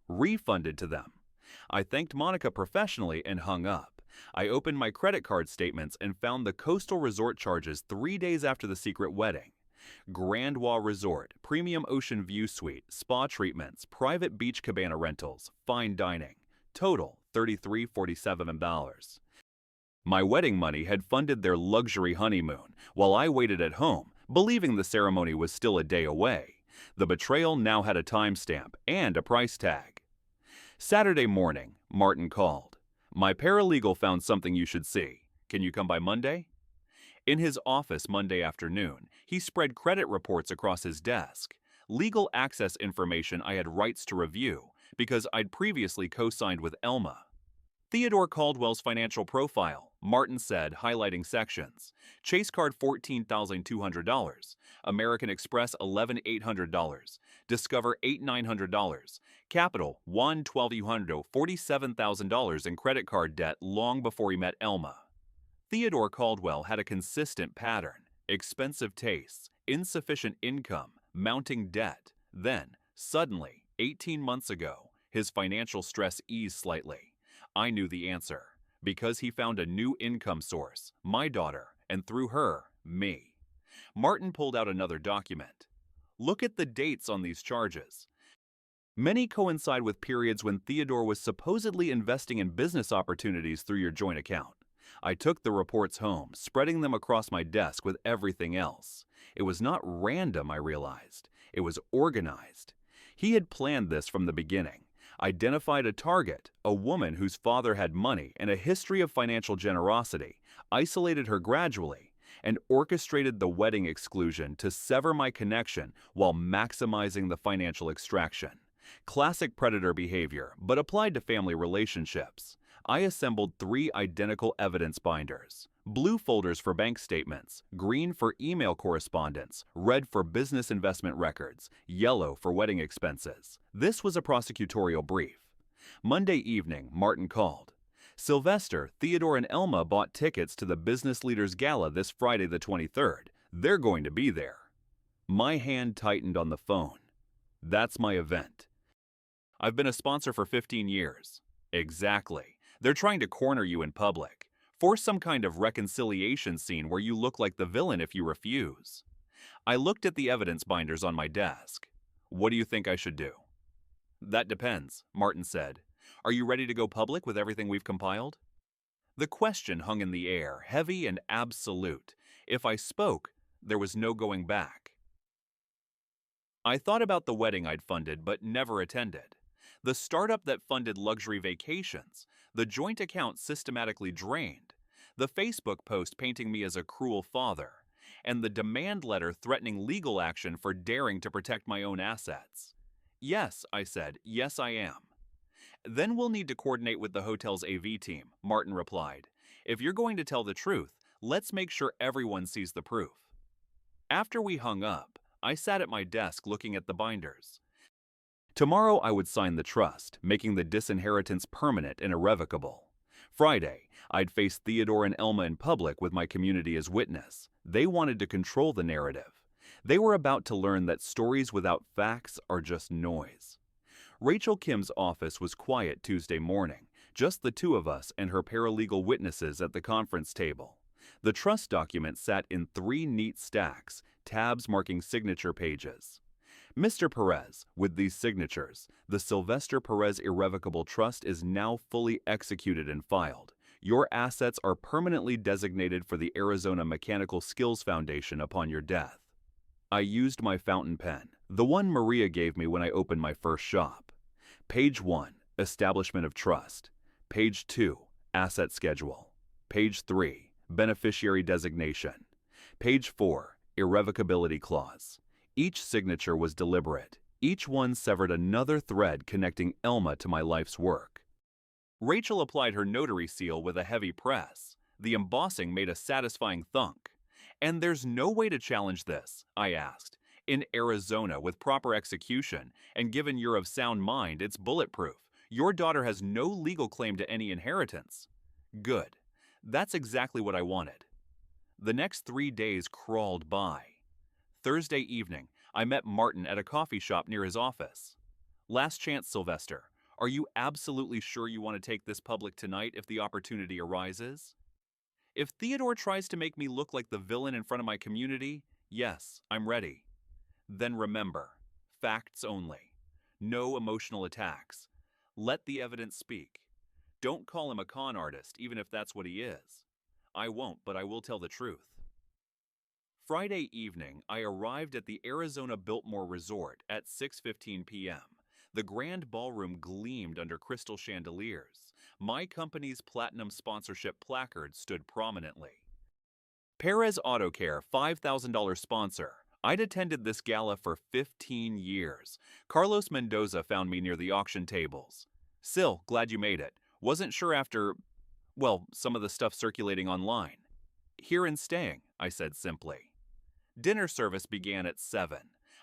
Refunded to them. I thanked Monica professionally and hung up. I opened my credit card statements and found the coastal resort charges 3 days after the secret wedding. Grand Wa Resort, premium ocean view suite, spa treatments, private beach cabana rentals, fine dining. Total $33,47. My wedding money had funded their luxury honeymoon, while I waited at home, believing the ceremony was still a day away. The betrayal now had a timestamp and a price tag. Saturday morning, Martin called. My paralegal found something you should see. Can you come by Monday? In his office Monday afternoon, he spread credit reports across his desk. Legal access information I had rights to review because I'd previously co-signed with Elma. Theodore Caldwell's financial profile, Martin said, highlighting sections. Chase card $14,200. American Express $11,800. Discover $8,900. Capital $1,200, $47,000 in credit card debt long before he met Elma. Theodore Caldwell had a consistent pattern: expensive tastes, insufficient income, mounting debt. Then, suddenly, 18 months ago, his financial stress eased slightly. I knew the answer, because he found a new income source, my daughter, and through her, me. Martin pulled out another document. Look at the dates on these charges. Many coincide with periods when Theodore was supposedly investing in business opportunities through your joint account. I took the reports home, spreading them across my desk with everything else. It was not random, I realized. It was organized. He had planned this from the beginning. Identified a target, a woman whose father had money and a history of financial generosity, isolated her gradually, and orchestrated the wedding exclusion to sever my connection while maximizing the financial extraction. Classic predator behavior, but applied to family relationships. I assembled 3 identical evidence binders. Blue folders for bank statements, green for email correspondence, red for business investment records, yellow for wedding expenses. This was a prosecutorial brief. Monday evening, Martin called. Sylvester, Theodore, and Elma bought tickets to the Business Leaders Gala this Friday the 23rd. They're going to be there. My hand tightened on the phone. That's my event. I've been a sponsor for 15 years. Exactly. They're trying to corner you in public. Force some kind of reconciliation scene where you look like the villain if you refuse. I looked at the evidence binders on my desk. What do you think I should do? That depends, Martin said. Are you ready to go public with everything we've compiled? The question hung in the air, heavy and absolute. If I spoke, there was no going back. I thought about the wedding I'd funded but never attended. The startup that funded luxury vacations, the joint account systematically drained, the Facebook post painting me as a cruel father, and the demand letter threatening legal action for daring to protect my own assets. Yes, I said, yes I am. Then we'll need to coordinate with the hotel's AV team, Martin replied. If you're going to tell the truth, let's make sure everyone sees the proof. After we hung up, I sat at my desk looking at the binders. Tomorrow I would sign the trust, making the disinheritance permanent and irrevocable. Friday, I'd face Theodore and Elma in public with my community as witness. They wanted to control the narrative. They were about to learn that stories without facts are just noise. Rachel Kim's office was quiet Tuesday morning, just the two of us and her paralegal witnesses at the conference table. The trust document sat in 3 neat stacks, tabs marking signature pages. Mr. Perez, with these signatures, the Sylvester Perez Irrevocable Trust is now fully executed and filed. Your assets are permanently designated for the Arizona Mechanical Skills Foundation upon your death. I used my fountain pen, the one Maria gave me when I opened my first shop. Page 1, Establishment of Trust. Page 2, Asset Schedule. Page 3, Beneficiary Designation. Page 4, Irrevocability Clause. Each signature was deliberate. Each one severed another thread connecting Elma to my life's work. Rachel applied her notary seal with a heavy press. The embossing made a satisfying thunk. And there's no way to challenge this, I asked. In Arizona, with proper execution, and given you're of sound mind, it's bulletproof. Your daughter has no legal claim to any inheritance. Good. That's exactly what I wanted. The next 3 days crawled by. Thursday evening, I met Martin at a coffee shop near his office. Last chance, Sylvester. Are you absolutely sure you want to take this public tonight if the opportunity arises? If Theodore tries to make me look like the villain in front of my community, yes, I'm ready. Then remember, facts only. No emotional attacks. Let the evidence speak. Don't call him a con artist, even if that's what he is. I won't, but I will tell the truth. Friday evening, I arrived at the Arizona Biltmore Resort at 6:15 p.m. The grand ballroom gleamed under crystal chandeliers. My company's platinum sponsorship placard stood prominently. Perez Auto Care, $5,000 sponsor. I'd attended this gala for 15 years. Carlos Mendoza found me near the auction tables. Sil, glad you made it. Wasn't sure after, well, some of the stuff circulating online. Here and staying, I said simply. Dinner service began at 7.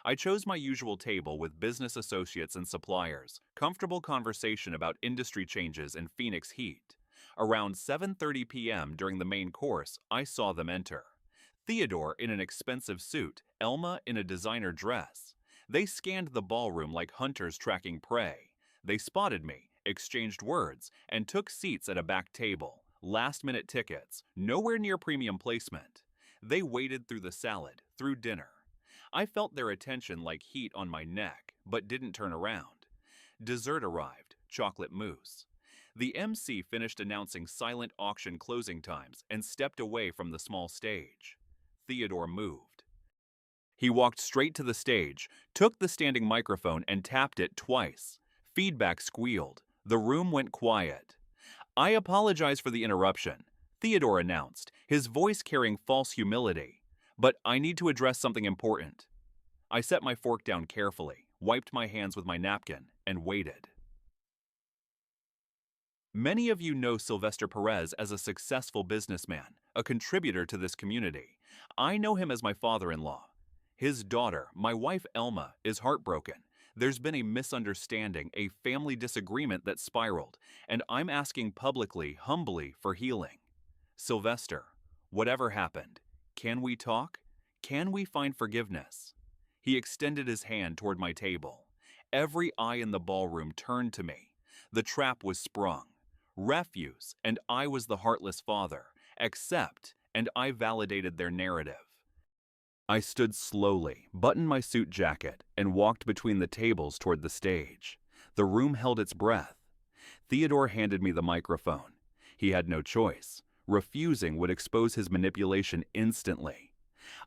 I chose my usual table with business associates and suppliers, comfortable conversation about industry changes and Phoenix heat. Around 7:30 p.m. during the main course, I saw them enter. Theodore in an expensive suit, Elma in a designer dress. They scanned the ballroom like hunters tracking prey. They spotted me, exchanged words, and took seats at a back table. Last-minute tickets, nowhere near premium placement. They waded through the salad, through dinner. I felt their attention like heat on my neck, but didn't turn around. Dessert arrived, chocolate mousse. The MC finished announcing silent auction closing times and stepped away from the small stage. Theodore moved. He walked straight to the stage, took the standing microphone and tapped it twice. Feedback squealed. The room went quiet. I apologize for the interruption, Theodore announced, his voice carrying false humility. But I need to address something important. I set my fork down carefully, wiped my hands with my napkin, and waited. Many of you know Sylvester Perez as a successful businessman, a contributor to this community. I know him as my father-in-law. His daughter, my wife Elma, is heartbroken. There's been a misunderstanding, a family disagreement that spiraled, and I'm asking publicly, humbly, for healing. Sylvester, whatever happened, can we talk? Can we find forgiveness? He extended his hand toward my table. Every eye in the ballroom turned to me. The trap was sprung. Refuse, and I was the heartless father. Accept, and I validated their narrative. I stood slowly, buttoned my suit jacket, and walked between the tables toward the stage. The room held its breath. Theodore handed me the microphone. He had no choice. Refusing would expose his manipulation instantly.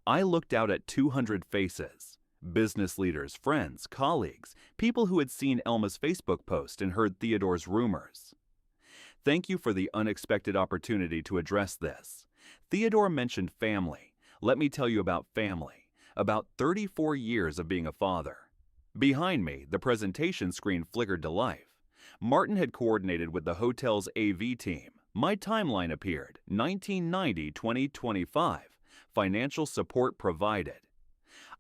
I looked out at 200 faces. Business leaders, friends, colleagues, people who had seen Elma's Facebook post and heard Theodore's rumors. Thank you for the unexpected opportunity to address this. Theodore mentioned family. Let me tell you about family. About 34 years of being a father. Behind me, the presentation screen flickered to life. Martin had coordinated with the hotel's AV team. My timeline appeared, 1990-2025. Financial support provided.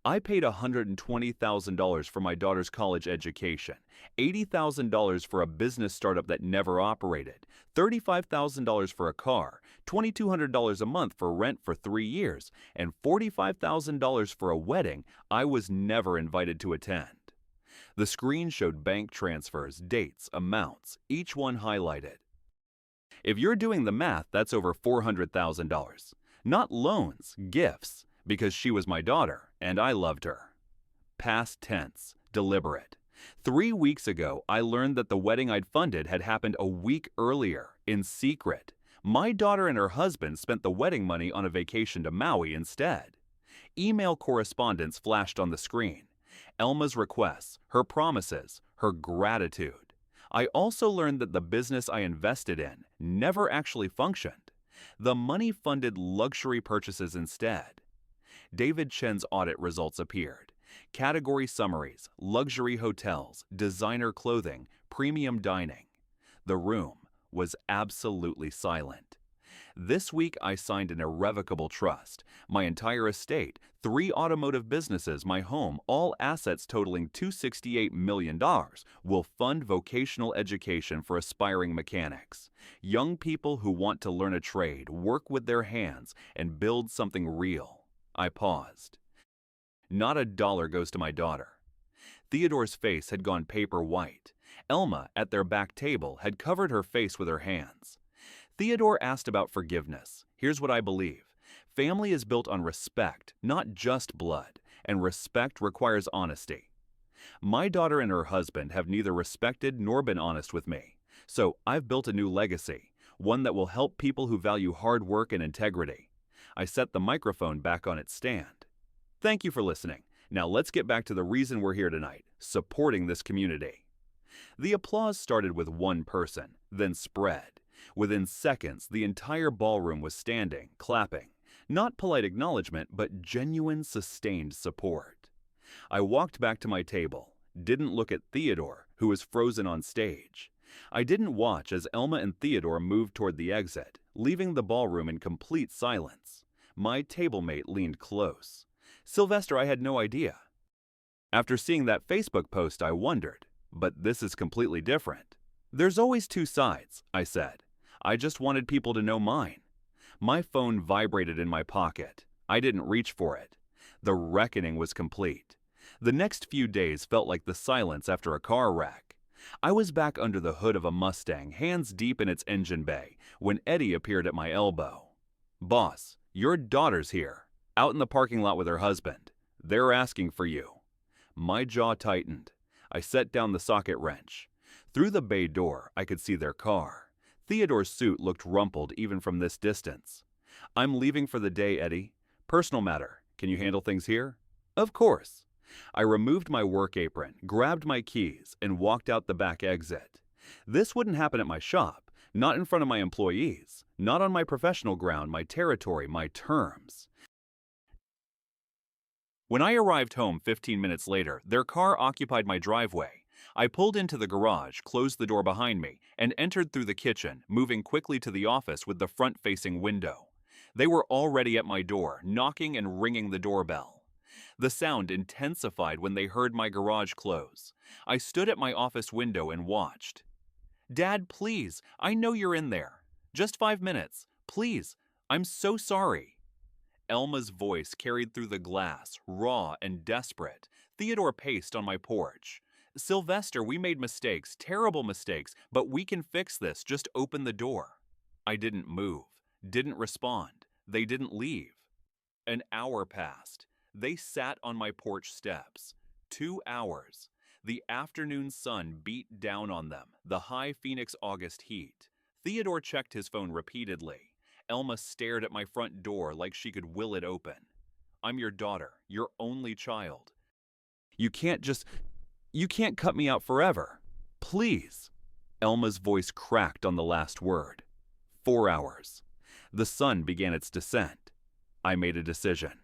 I paid $120,000 for my daughter's college education, $80,000 for a business startup that never operated, $35,000 for a car, $2,200 a month for rent for 3 years, and $45,000 for a wedding I was never invited to attend. The screen showed bank transfers, dates, amounts, each one highlighted. If you're doing the math, that's over $400,000. Not loans, gifts, because she was my daughter and I loved her. Past tense, deliberate. 3 weeks ago, I learned that the wedding I'd funded had happened a week earlier, in secret. My daughter and her husband spent the wedding money on a vacation to Maui instead. Email correspondence flashed on the screen. Elma's requests, her promises, her gratitude. I also learned that the business I invested in never actually functioned. The money funded luxury purchases instead. David Chen's audit results appeared. Category summaries, luxury hotels, designer clothing, premium dining. The room was absolutely silent. This week I signed an irrevocable trust. My entire estate, 3 automotive businesses, my home, all assets totaling $268 million, will fund vocational education for aspiring mechanics. Young people who want to learn a trade, work with their hands, and build something real. I paused. Not a dollar goes to my daughter. Theodore's face had gone paper white. Elma, at their back table, had covered her face with her hands. Theodore asked about forgiveness. Here's what I believe. Family is built on respect, not just blood, and respect requires honesty. My daughter and her husband have neither respected nor been honest with me. So I've built a new legacy, one that will help people who value hard work and integrity. I set the microphone back on its stand. Thank you for listening. Now let's get back to the reason we're here tonight, supporting this community. The applause started with one person, then spread. Within seconds, the entire ballroom was standing, clapping. Not polite acknowledgement, but genuine, sustained support. I walked back to my table, didn't look at Theodore, who was frozen on stage. I didn't watch as Elma and Theodore moved toward the exit, leaving the ballroom in complete silence. My tablemate leaned close. Sylvester, I had no idea. After seeing that Facebook post, I wondered, but this is completely different. There's always 2 sides, I said. I just wanted people to know mine. My phone vibrated in my pocket. I didn't reach for it. The reckoning was complete. The next few days felt like the silence after a car wreck. I was back under the hood of a Mustang, hands deep in its engine bay, when Eddie appeared at my elbow. Boss, your daughter's here, out in the parking lot with her husband. They're asking for you. My jaw tightened. I set down the socket wrench. Through the bay door, I could see their car. Theodore's suit looked rumpled even from this distance. I'm leaving for the day, Eddie. Personal matter. Can you handle things here? Of course. I removed my work apron, grabbed my keys, and walked out the back exit. This wouldn't happen at my shop, not in front of my employees, not on my professional ground, my territory, my terms. When I arrived home 15 minutes later, their car occupied my driveway. I pulled into the garage, closed the door behind me, and entered through the kitchen, moving quickly to the office with the front-facing window. They were already at my door, knocking and ringing the doorbell. The sound intensified when they heard my garage close. I stood at my office window and watched. Dad, please, I know you're in there. Just 5 minutes. Please, I'm so sorry. Elma's voice carried through the glass, raw and desperate. Theodore paced on my porch. Sylvester, we made mistakes, terrible mistakes, but we can fix this. Just open the door. I didn't move, didn't respond. They didn't leave. An hour passed. They sat on my porch steps. 2 hours. The afternoon sun beat down on them, the high Phoenix August heat. Theodore checked his phone repeatedly. Elma stared at my front door like she could will it open. I'm your daughter, your only child. You can't cut me out forever. Please. Elma's voice cracked on the last word. 4 hours. The sun began its descent. I made a decision.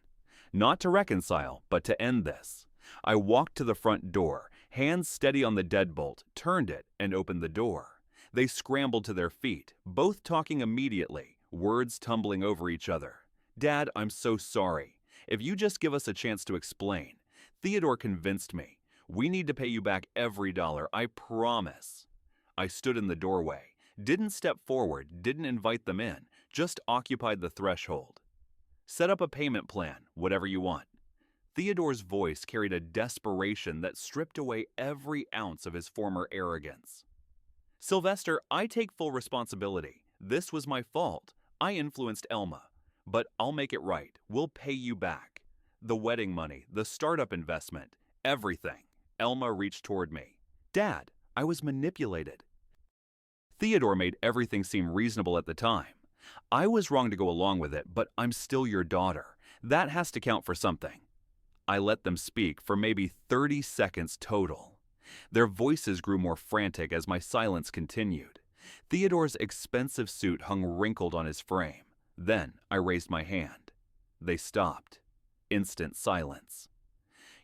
Not to reconcile, but to end this. I walked to the front door, hands steady on the deadbolt, turned it, and opened the door. They scrambled to their feet, both talking immediately, words tumbling over each other. Dad, I'm so sorry. If you just give us a chance to explain. Theodore convinced me. We need to pay you back every dollar, I promise. I stood in the doorway, didn't step forward, didn't invite them in, just occupied the threshold. Set up a payment plan, whatever you want. Theodore's voice carried a desperation that stripped away every ounce of his former arrogance. Sylvester, I take full responsibility. This was my fault. I influenced Elma. But I'll make it right. We'll pay you back. The wedding money, the startup investment, everything. Elma reached toward me. Dad, I was manipulated. Theodore made everything seem reasonable at the time. I was wrong to go along with it, but I'm still your daughter. That has to count for something. I let them speak for maybe 30 seconds total. Their voices grew more frantic as my silence continued. Theodore's expensive suit hung wrinkled on his frame. Then I raised my hand. They stopped. Instant silence.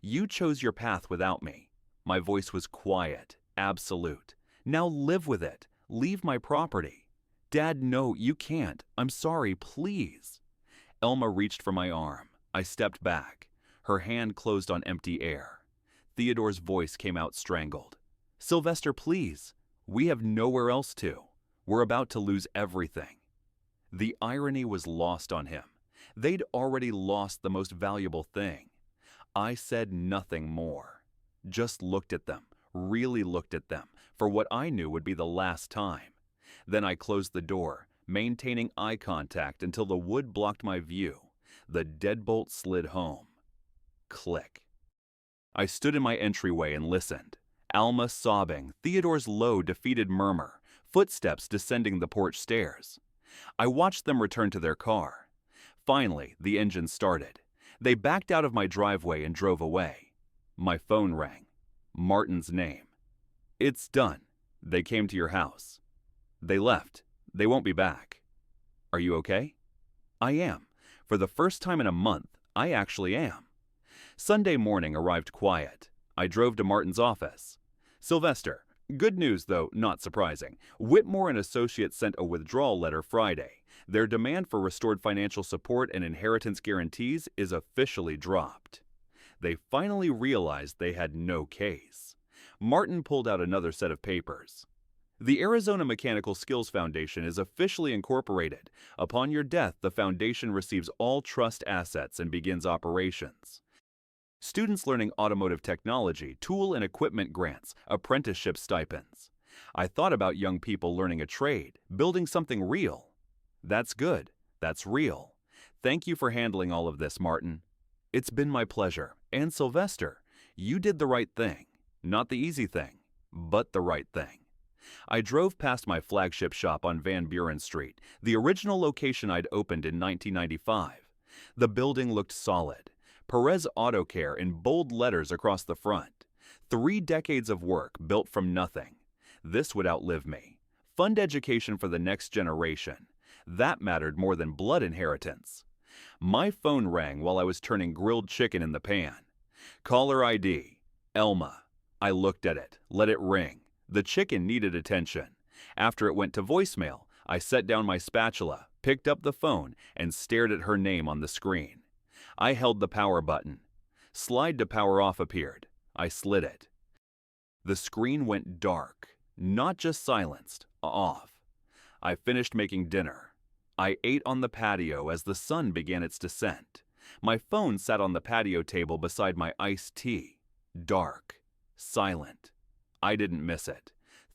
You chose your path without me. My voice was quiet, absolute. Now live with it. Leave my property. Dad, no, you can't. I'm sorry, please. Elma reached for my arm. I stepped back. Her hand closed on empty air. Theodore's voice came out strangled. Sylvester, please. We have nowhere else to. We're about to lose everything. The irony was lost on him. They'd already lost the most valuable thing. I said nothing more. Just looked at them, really looked at them, for what I knew would be the last time. Then I closed the door, maintaining eye contact until the wood blocked my view. The deadbolt slid home. Click. I stood in my entryway and listened. Alma sobbing, Theodore's low, defeated murmur, footsteps descending the porch stairs. I watched them return to their car. Finally, the engine started. They backed out of my driveway and drove away. My phone rang. Martin's name. It's done. They came to your house. They left. They won't be back. Are you okay? I am. For the first time in a month, I actually am. Sunday morning arrived quiet. I drove to Martin's office. Sylvester, good news though not surprising. Whitmore and Associates sent a withdrawal letter Friday. Their demand for restored financial support and inheritance guarantees is officially dropped. They finally realized they had no case. Martin pulled out another set of papers. The Arizona Mechanical Skills Foundation is officially incorporated. Upon your death, the foundation receives all trust assets and begins operations. Students learning automotive technology, tool and equipment grants, apprenticeship stipends. I thought about young people learning a trade, building something real. That's good. That's real. Thank you for handling all of this, Martin. It's been my pleasure. And Sylvester, you did the right thing. Not the easy thing, but the right thing. I drove past my flagship shop on Van Buren Street, the original location I'd opened in 1995. The building looked solid. Perez Auto Care in bold letters across the front. 3 decades of work built from nothing. This would outlive me. Fund education for the next generation. That mattered more than blood inheritance. My phone rang while I was turning grilled chicken in the pan. Caller ID, Elma. I looked at it, let it ring. The chicken needed attention. After it went to voicemail, I set down my spatula, picked up the phone, and stared at her name on the screen. I held the power button. Slide to power off appeared. I slid it. The screen went dark, not just silenced, off. I finished making dinner. I ate on the patio as the sun began its descent. My phone sat on the patio table beside my iced tea. Dark. Silent. I didn't miss it.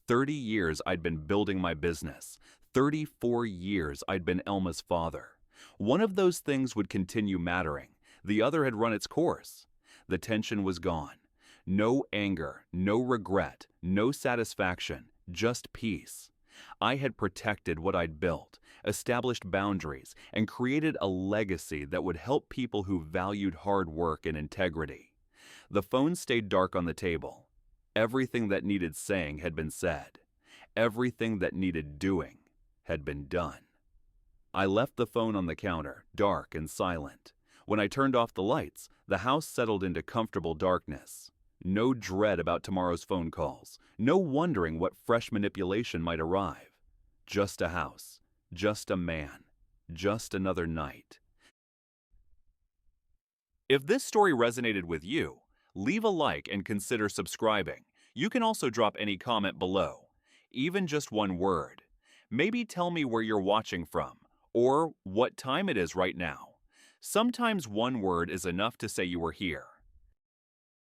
30 years I'd been building my business. 34 years I'd been Elma's father. One of those things would continue mattering. The other had run its course. The tension was gone. No anger, no regret, no satisfaction, just peace. I had protected what I'd built, established boundaries, and created a legacy that would help people who valued hard work and integrity. The phone stayed dark on the table. Everything that needed saying had been said. Everything that needed doing had been done. I left the phone on the counter, dark and silent. When I turned off the lights, the house settled into comfortable darkness. No dread about tomorrow's phone calls. No wondering what fresh manipulation might arrive. Just a house. Just a man. Just another night. If this story resonated with you, leave a like and consider subscribing. You can also drop any comment below, even just one word. Maybe tell me where you're watching from, or what time it is right now. Sometimes one word is enough to say you were here.